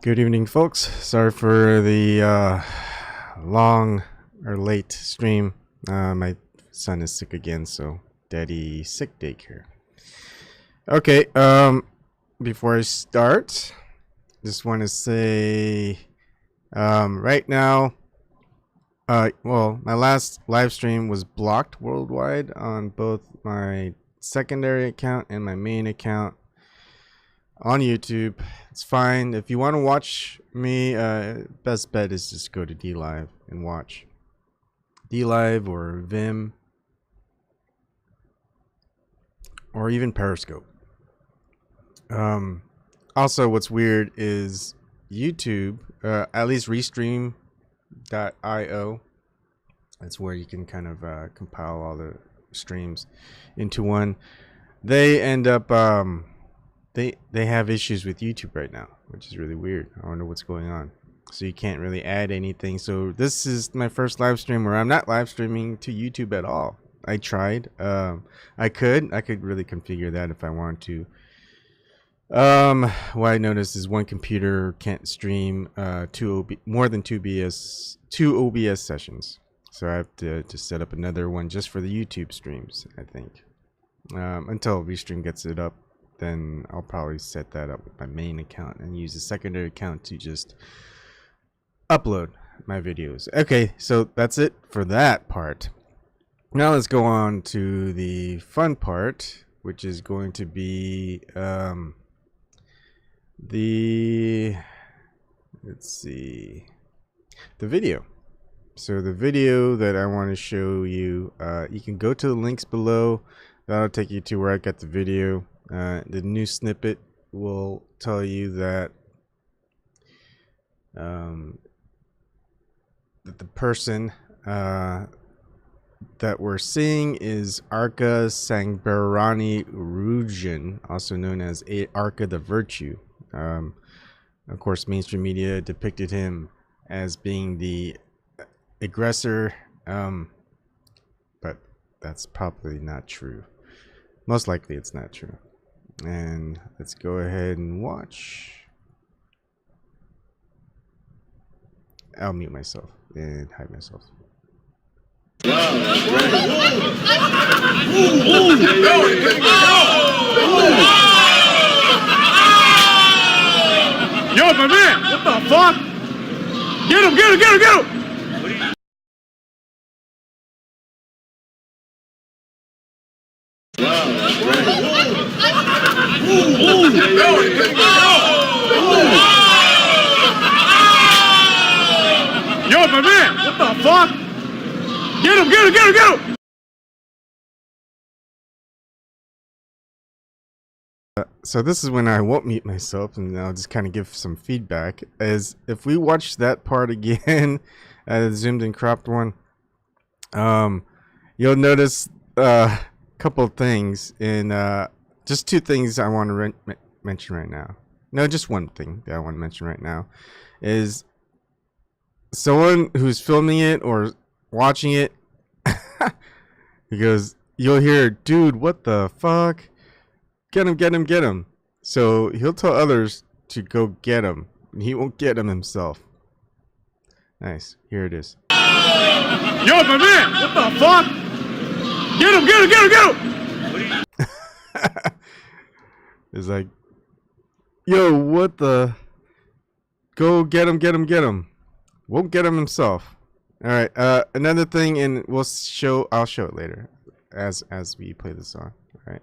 Good evening, folks. Sorry for the long or late stream. My son is sick again, so daddy sick daycare. Okay, before I start, just want to say right now, well, my last live stream was blocked worldwide on both my secondary account and my main account on YouTube. It's fine. If you want to watch me, best bet is just go to d.live and watch. d.live or Vim or even Periscope. Also, what's weird is YouTube, at least Restream.io. That's where you can kind of compile all the streams into one. They end up they have issues with YouTube right now, which is really weird. I wonder what's going on. So you can't really add anything. So this is my first live stream where I'm not live streaming to YouTube at all. I tried. I could really configure that if I wanted to. What I noticed is one computer can't stream more than two OBS sessions. So I have to set up another one just for the YouTube streams, I think. Until Restream gets it up, then I'll probably set that up with my main account and use a secondary account to just upload my videos. Okay, so that's it for that part. Now let's go on to the fun part, which is going to be the video. So the video that I want to show you, you can go to the links below. That'll take you to where I got the video. The new snippet will tell you that that the person that we're seeing is Arka Sangbarani Oroojian, also known as Arka The Virtue. Of course, mainstream media depicted him as being the aggressor, but that's probably not true. Most likely it's not true. And let's go ahead and watch. I'll mute myself and hide myself. Yo, my man! What the fuck? Get him, get him, get him, get him! Yo, my man! What the fuck? Get him, get him, get him, get him! So this is when I won't mute myself, and I'll just kind of give some feedback. As if we watch that part again, the zoomed and cropped one, you'll notice a couple of things. In just two things I want to mention right now. No, just one thing that I want to mention right now is someone who's filming it or watching it. He goes, you'll hear, dude, what the fuck? Get him, get him, get him. So he'll tell others to go get him. He won't get him himself. Nice. Here it is. Yo, my man! What the fuck? Get him, get him, get him, get him! It's like, yo, what the? Go get him, get him, get him. Won't get him himself. All right. Another thing, and I'll show it later as we play the song. All right.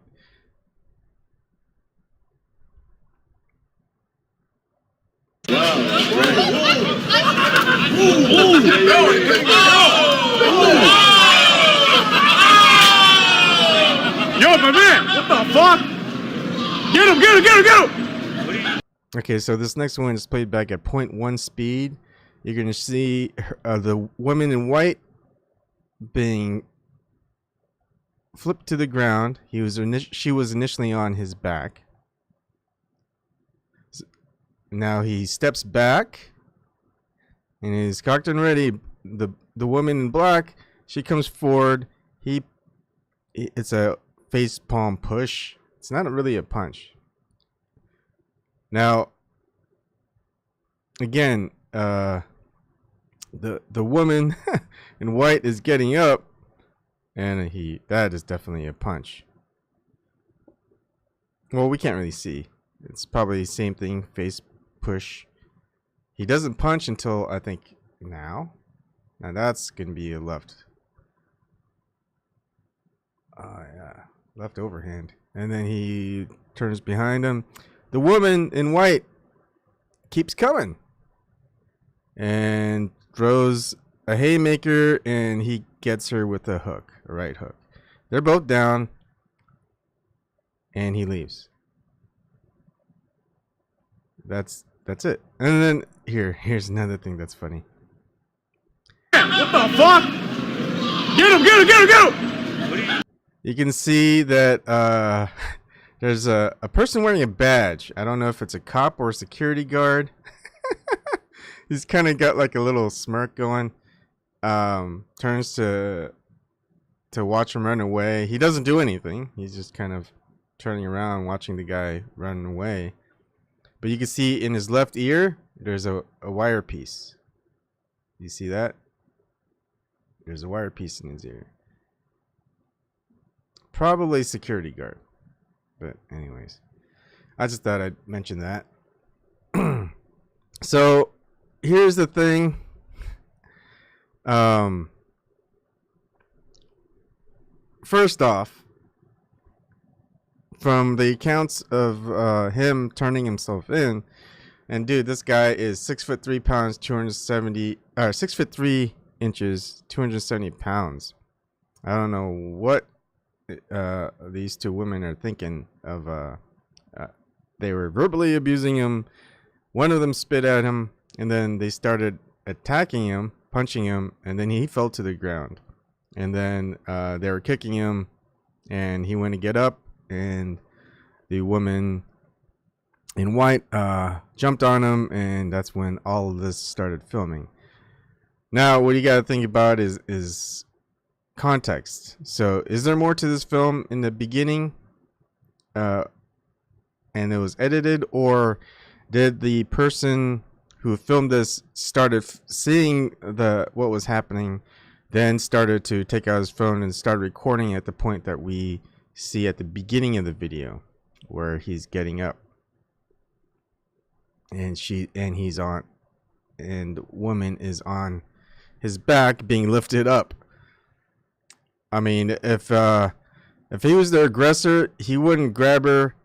Yo, my man! What the fuck? Get him, get him, get him, get him! Okay, so this next one is played back at 0.1 speed. You're gonna see the woman in white being flipped to the ground. She was initially on his back. Now he steps back and is cocked and ready. The woman in black, she comes forward. It's a face palm push. It's not really a punch. Now again, the woman in white is getting up, and that is definitely a punch. Well, we can't really see. It's probably the same thing, face push. He doesn't punch until, I think, now. Now that's going to be a left. Yeah. Left overhand. And then he turns behind him. The woman in white keeps coming. And throws a haymaker, and he gets her with a hook, a right hook. They're both down. And he leaves. That's it. And then here's another thing that's funny. What the fuck? Get him, get him, get him, get him! You can see that there's a person wearing a badge. I don't know if it's a cop or a security guard. He's kind of got like a little smirk going. Turns to watch him run away. He doesn't do anything. He's just kind of turning around, watching the guy run away. But you can see in his left ear, there's a wire piece. You see that? There's a wire piece in his ear. Probably security guard. But anyways, I just thought I'd mention that. So here's the thing. First off, from the accounts of him turning himself in, and dude, this guy is 6'3" pounds, 270, 6'3" inches, 270 pounds. I don't know what these two women are thinking of. They were verbally abusing him. One of them spit at him, and then they started attacking him, punching him, and then he fell to the ground. And then they were kicking him, and he went to get up, and the woman in white jumped on him, and that's when all of this started filming. Now, what you got to think about is context. So, is there more to this film in the beginning, and it was edited, or did the person who filmed this started seeing what was happening, then started to take out his phone and start recording at the point that we see at the beginning of the video, where he's getting up, and he's on, and the woman is on his back being lifted up. I mean, if he was the aggressor, he wouldn't grab her.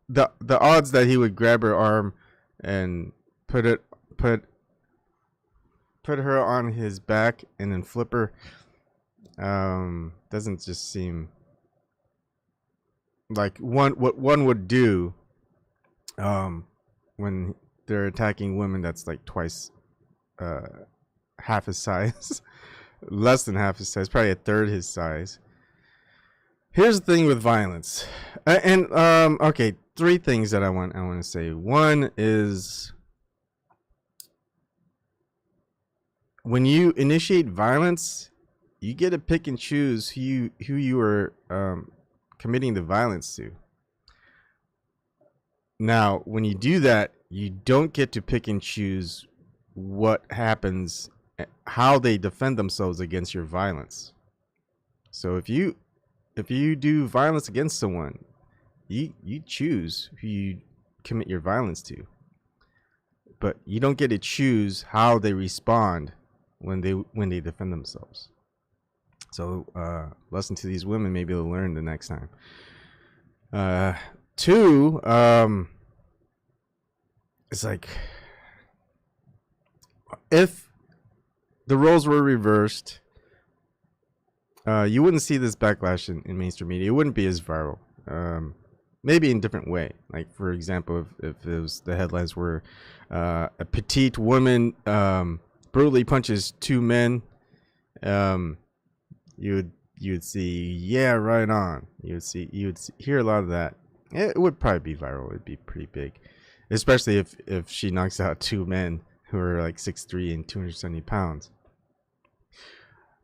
the odds that he would grab her arm and put her on his back and then flip her doesn't just seem like what one would do when they're attacking women that's like twice half his size. Less than half his size, probably a third his size. Here's the thing with violence, and okay, three things that I want to say. One is, when you initiate violence, you get to pick and choose who you are committing the violence to. Now, when you do that, you don't get to pick and choose what happens, how they defend themselves against your violence. So if you do violence against someone, you choose who you commit your violence to, but you don't get to choose how they respond when they defend themselves. So lesson to these women, maybe they'll learn the next time. Two, it's like, if the roles were reversed, you wouldn't see this backlash in mainstream media. It wouldn't be as viral. Maybe in a different way. Like, for example, if it was, the headlines were a petite woman brutally punches two men, you would see, yeah, right on. You would hear a lot of that. It would probably be viral. It'd be pretty big, especially if she knocks out two men who are like 6'3" and 270 pounds.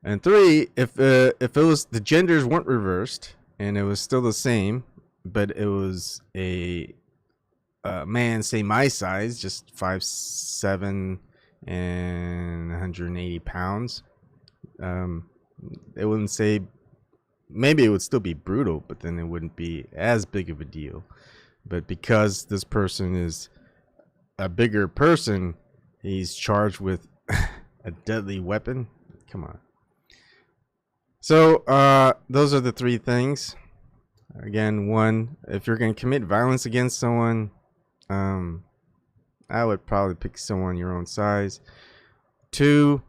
And three, if it was, the genders weren't reversed and it was still the same, but it was a man, say my size, just 5'7" and 180 pounds, it wouldn't say, maybe it would still be brutal, but then it wouldn't be as big of a deal. But because this person is a bigger person, he's charged with a deadly weapon. Come on. So those are the three things. Again, one, if you're going to commit violence against someone, I would probably pick someone your own size. Two,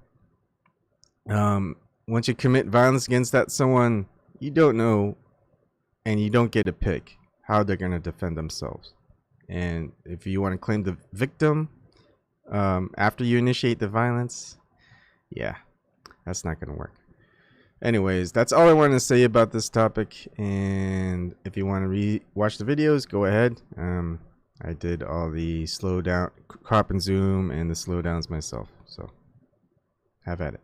once you commit violence against that someone, you don't know and you don't get to pick how they're going to defend themselves. And if you want to claim the victim after you initiate the violence, yeah, that's not going to work. Anyways, that's all I wanted to say about this topic. And if you want to watch the videos, go ahead. I did all the slow down, crop and zoom, and the slowdowns myself. So have at it.